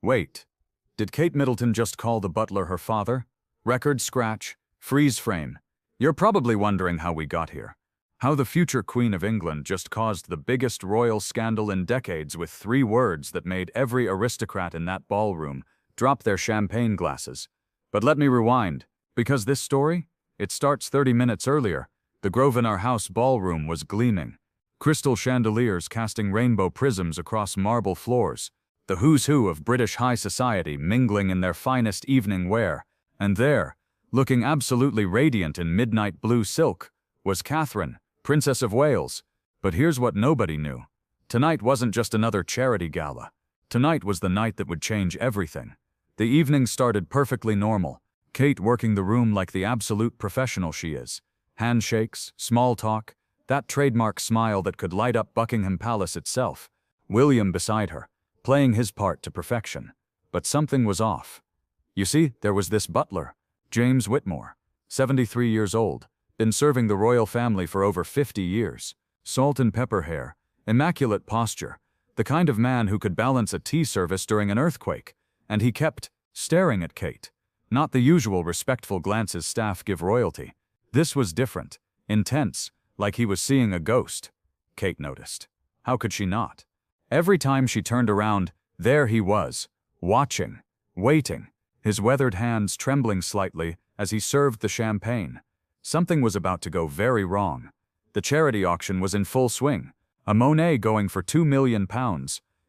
Wait, did Kate Middleton just call the butler her father? Record scratch, freeze frame. You're probably wondering how we got here. How the future Queen of England just caused the biggest royal scandal in decades with 3 words that made every aristocrat in that ballroom drop their champagne glasses. But let me rewind, because this story, it starts 30 minutes earlier. The Grosvenor House ballroom was gleaming. Crystal chandeliers casting rainbow prisms across marble floors. The who's who of British high society mingling in their finest evening wear. And there, looking absolutely radiant in midnight blue silk, was Catherine, Princess of Wales. But here's what nobody knew. Tonight wasn't just another charity gala. Tonight was the night that would change everything. The evening started perfectly normal. Kate working the room like the absolute professional she is. Handshakes, small talk, that trademark smile that could light up Buckingham Palace itself. William beside her, playing his part to perfection. But something was off. You see, there was this butler, James Whitmore, 73 years old, been serving the royal family for over 50 years. Salt and pepper hair, immaculate posture, the kind of man who could balance a tea service during an earthquake. And he kept staring at Kate. Not the usual respectful glances staff give royalty. This was different, intense, like he was seeing a ghost. Kate noticed. How could she not? Every time she turned around, there he was, watching, waiting, his weathered hands trembling slightly as he served the champagne. Something was about to go very wrong. The charity auction was in full swing, a Monet going for £2 million.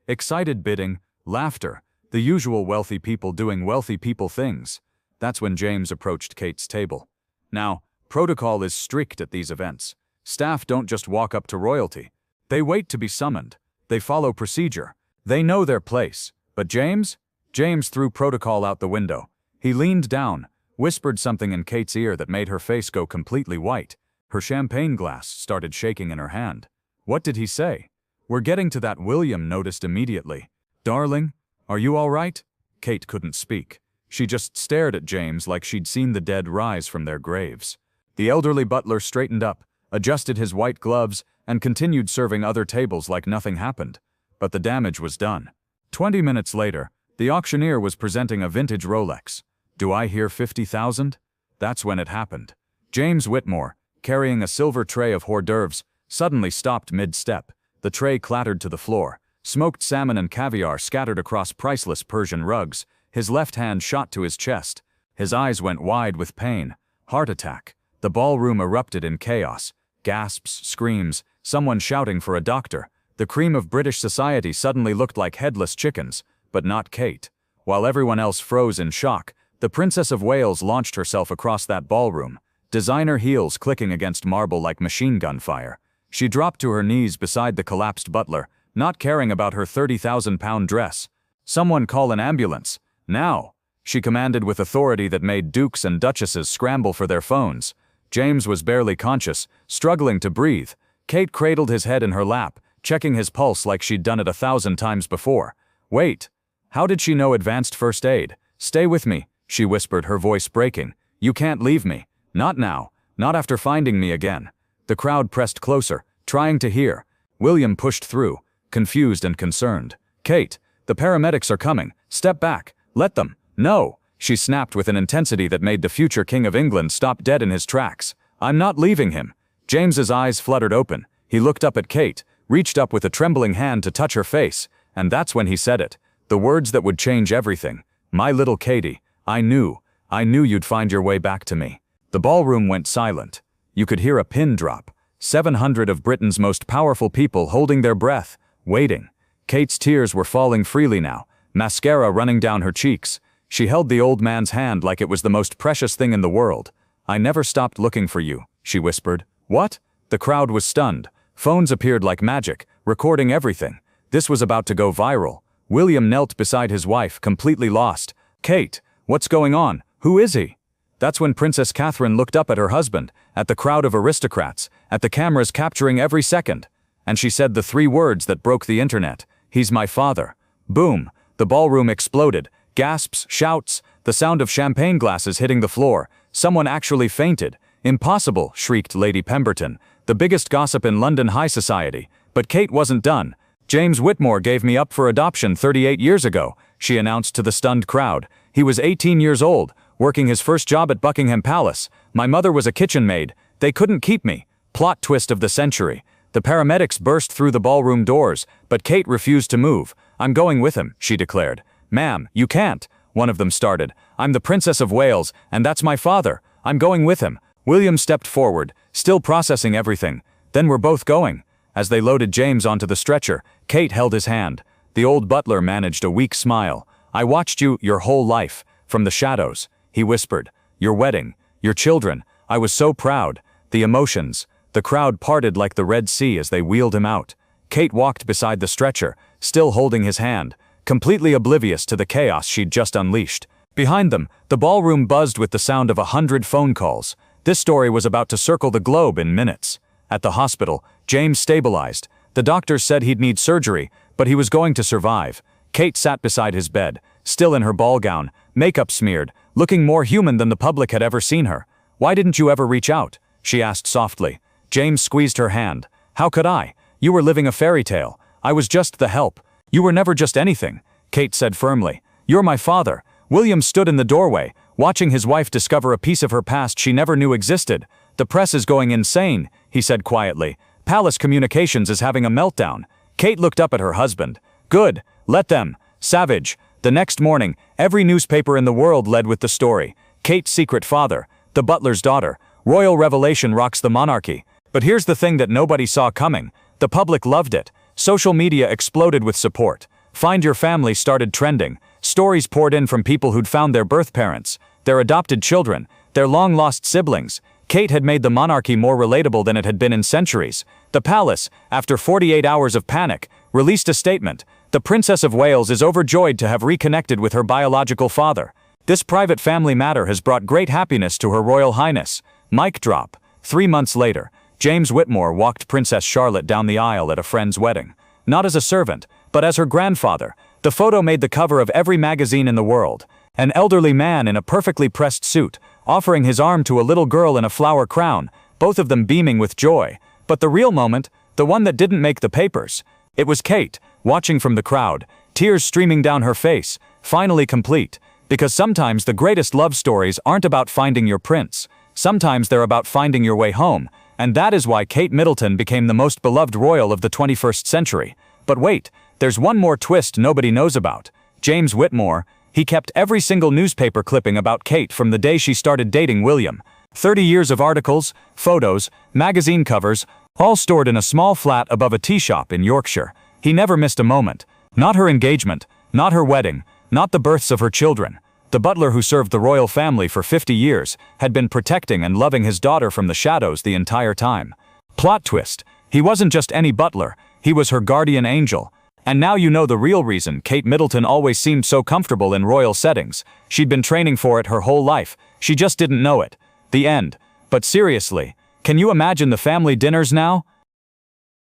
Excited bidding, laughter, the usual wealthy people doing wealthy people things. That's when James approached Kate's table. Now, protocol is strict at these events. Staff don't just walk up to royalty. They wait to be summoned. They follow procedure. They know their place. But James threw protocol out the window. He leaned down, whispered something in Kate's ear that made her face go completely white. Her champagne glass started shaking in her hand. What did he say? We're getting to that, William noticed immediately. Darling, are you all right? Kate couldn't speak. She just stared at James like she'd seen the dead rise from their graves. The elderly butler straightened up, adjusted his white gloves, and continued serving other tables like nothing happened. But the damage was done. 20 minutes later, the auctioneer was presenting a vintage Rolex. Do I hear 50,000? That's when it happened. James Whitmore, carrying a silver tray of hors d'oeuvres, suddenly stopped mid-step. The tray clattered to the floor. Smoked salmon and caviar scattered across priceless Persian rugs. His left hand shot to his chest. His eyes went wide with pain. Heart attack. The ballroom erupted in chaos. Gasps, screams, someone shouting for a doctor. The cream of British society suddenly looked like headless chickens, but not Kate. While everyone else froze in shock, the Princess of Wales launched herself across that ballroom, designer heels clicking against marble like machine gun fire. She dropped to her knees beside the collapsed butler, not caring about her £30,000 dress. Someone call an ambulance. Now, she commanded with authority that made dukes and duchesses scramble for their phones. James was barely conscious, struggling to breathe. Kate cradled his head in her lap, checking his pulse like she'd done it 1,000 times before. Wait, how did she know advanced first aid? Stay with me, she whispered, her voice breaking. You can't leave me. Not now, not after finding me again. The crowd pressed closer, trying to hear. William pushed through, confused and concerned. Kate, the paramedics are coming. Step back. Let them. No, she snapped with an intensity that made the future King of England stop dead in his tracks. I'm not leaving him. James's eyes fluttered open. He looked up at Kate, reached up with a trembling hand to touch her face, and that's when he said it. The words that would change everything. My little Katie, I knew you'd find your way back to me. The ballroom went silent. You could hear a pin drop. 700 of Britain's most powerful people holding their breath, waiting. Kate's tears were falling freely now, mascara running down her cheeks. She held the old man's hand like it was the most precious thing in the world. I never stopped looking for you, she whispered. What? The crowd was stunned. Phones appeared like magic, recording everything. This was about to go viral. William knelt beside his wife, completely lost. Kate, what's going on? Who is he? That's when Princess Catherine looked up at her husband, at the crowd of aristocrats, at the cameras capturing every second. And she said the 3 words that broke the internet. He's my father. Boom. The ballroom exploded. Gasps, shouts, the sound of champagne glasses hitting the floor. Someone actually fainted. Impossible, shrieked Lady Pemberton, the biggest gossip in London high society. But Kate wasn't done. James Whitmore gave me up for adoption 38 years ago. she announced to the stunned crowd. He was 18 years old, working his first job at Buckingham Palace. My mother was a kitchen maid. They couldn't keep me. Plot twist of the century. The paramedics burst through the ballroom doors, but Kate refused to move. I'm going with him, she declared. Ma'am, you can't, one of them started. I'm the Princess of Wales, and that's my father. I'm going with him. William stepped forward, still processing everything. Then we're both going. As they loaded James onto the stretcher, Kate held his hand. The old butler managed a weak smile. I watched you your whole life, from the shadows, he whispered. Your wedding, your children. I was so proud. The emotions. The crowd parted like the Red Sea as they wheeled him out. Kate walked beside the stretcher, still holding his hand, completely oblivious to the chaos she'd just unleashed. Behind them, the ballroom buzzed with the sound of 100 phone calls. This story was about to circle the globe in minutes. At the hospital, James stabilized. The doctors said he'd need surgery, but he was going to survive. Kate sat beside his bed, still in her ball gown, makeup smeared, looking more human than the public had ever seen her. Why didn't you ever reach out? She asked softly. James squeezed her hand. How could I? You were living a fairy tale. I was just the help. You were never just anything, Kate said firmly. You're my father. William stood in the doorway, watching his wife discover a piece of her past she never knew existed. The press is going insane, he said quietly. Palace Communications is having a meltdown. Kate looked up at her husband. Good, let them. Savage. The next morning, every newspaper in the world led with the story. Kate's secret father, the butler's daughter. Royal revelation rocks the monarchy. But here's the thing that nobody saw coming. The public loved it. Social media exploded with support. Find Your Family started trending. Stories poured in from people who'd found their birth parents, their adopted children, their long-lost siblings. Kate had made the monarchy more relatable than it had been in centuries. The palace, after 48 hours of panic, released a statement. The Princess of Wales is overjoyed to have reconnected with her biological father. This private family matter has brought great happiness to Her Royal Highness. Mic drop. 3 months later, James Whitmore walked Princess Charlotte down the aisle at a friend's wedding. Not as a servant, but as her grandfather. The photo made the cover of every magazine in the world. An elderly man in a perfectly pressed suit, offering his arm to a little girl in a flower crown, both of them beaming with joy. But the real moment, the one that didn't make the papers. It was Kate, watching from the crowd, tears streaming down her face, finally complete. Because sometimes the greatest love stories aren't about finding your prince. Sometimes they're about finding your way home. And that is why Kate Middleton became the most beloved royal of the 21st century. But wait, there's one more twist nobody knows about. James Whitmore, he kept every single newspaper clipping about Kate from the day she started dating William. 30 years of articles, photos, magazine covers, all stored in a small flat above a tea shop in Yorkshire. He never missed a moment. Not her engagement, not her wedding, not the births of her children. The butler who served the royal family for 50 years had been protecting and loving his daughter from the shadows the entire time. Plot twist. He wasn't just any butler, he was her guardian angel. And now you know the real reason Kate Middleton always seemed so comfortable in royal settings. She'd been training for it her whole life. She just didn't know it. The end. But seriously, can you imagine the family dinners now?